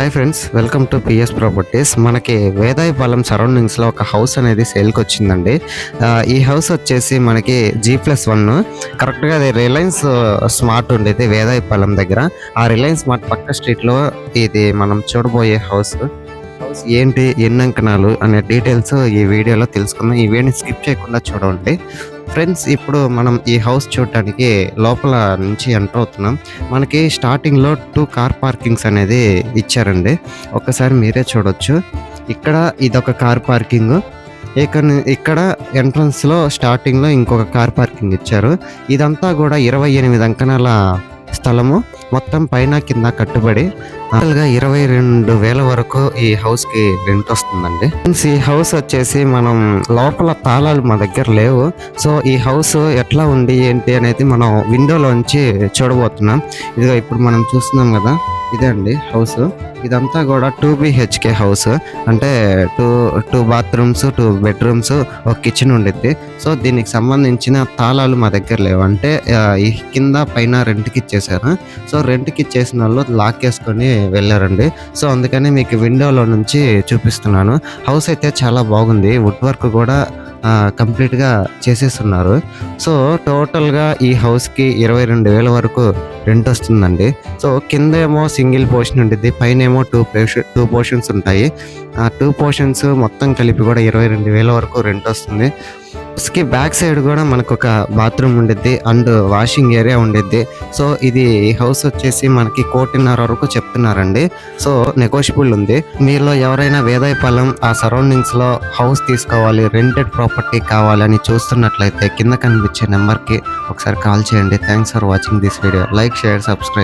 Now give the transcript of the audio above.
Hi friends, welcome to PS properties. మనకి వేదాయపాలెం సరౌండింగ్స్లో ఒక హౌస్ అనేది సేల్కి వచ్చిందండి. ఈ హౌస్ వచ్చేసి మనకి G+1 కరెక్ట్గా అది రిలయన్స్ స్మార్ట్ ఉండేది వేదాయపాలెం దగ్గర. ఆ రిలయన్స్ స్మార్ట్ పక్క స్ట్రీట్లో ఇది మనం చూడబోయే హౌస్ ఏంటి, ఎన్ని అంకణాలు అనే డీటెయిల్స్ ఈ వీడియోలో తెలుసుకుందాం. ఈ వీడియోని స్కిప్ చేయకుండా చూడండి ఫ్రెండ్స్. ఇప్పుడు మనం ఈ హౌస్ చూడటానికి లోపల నుంచి ఎంటర్ అవుతున్నాం. మనకి స్టార్టింగ్లో 2 కార్ పార్కింగ్స్ అనేది ఇచ్చారండి. ఒక్కసారి మీరే చూడొచ్చు. ఇక్కడ ఇదొక కార్ పార్కింగ్, ఇక్కడ ఎంట్రన్స్లో స్టార్టింగ్లో ఇంకొక కార్ పార్కింగ్ ఇచ్చారు. ఇదంతా కూడా 28 అంకణాల స్థలము, మొత్తం పైన కింద కట్టుబడి 22,000 వరకు ఈ హౌస్ కి రెంట్ వస్తుందండి. ఈ హౌస్ వచ్చేసి మనం లోపల తాళాలు మా దగ్గర లేవు. సో ఈ హౌస్ ఎట్లా ఉంది ఏంటి అనేది మనం విండోలోంచి చూడబోతున్నాం. ఇదిగో ఇప్పుడు మనం చూస్తున్నాం కదా, ఇదే అండి హౌస్. ఇదంతా కూడా 2 BHK హౌస్, అంటే టూ బాత్రూమ్స్, 2 బెడ్రూమ్స్, ఒక కిచెన్ ఉండిద్ది. సో దీనికి సంబంధించిన తాళాలు మా దగ్గర లేవు, అంటే ఈ కింద పైన రెంట్కి ఇచ్చేసారు. సో రెంట్కి ఇచ్చేసిన వాళ్ళు లాక్ వేసుకొని వెళ్ళారండి. సో అందుకని మీకు విండోలో నుంచి చూపిస్తున్నాను. హౌస్ అయితే చాలా బాగుంది, వుడ్ వర్క్ కూడా కంప్లీట్గా చేసేస్తున్నారు. సో టోటల్గా ఈ హౌస్కి 22,000 వరకు రెంట్ వస్తుందండి. సో కింద ఏమో సింగిల్ పోర్షన్ ఉంటుంది, పైన ఏమో 2 పోర్షన్స్ ఉంటాయి. ఆ 2 పోర్షన్స్ మొత్తం కలిపి కూడా 22,000 వరకు రెంట్ వస్తుంది. హౌస్కి బ్యాక్ సైడ్ కూడా మనకు ఒక బాత్రూమ్ ఉండిద్ది అండ్ వాషింగ్ ఏరియా ఉండిద్ది. సో ఇది హౌస్ వచ్చేసి మనకి 1,50,00,000 వరకు చెప్తున్నారండి. సో నెగోషియబుల్ ఉంది. మీలో ఎవరైనా వేదాయపాలెం ఆ సరౌండింగ్స్లో హౌస్ తీసుకోవాలి, రెంటెడ్ ప్రాపర్టీ కావాలి అని చూస్తున్నట్లయితే కింద కనిపించే నెంబర్కి ఒకసారి కాల్ చేయండి. Thanks for watching this video. Like, share, subscribe.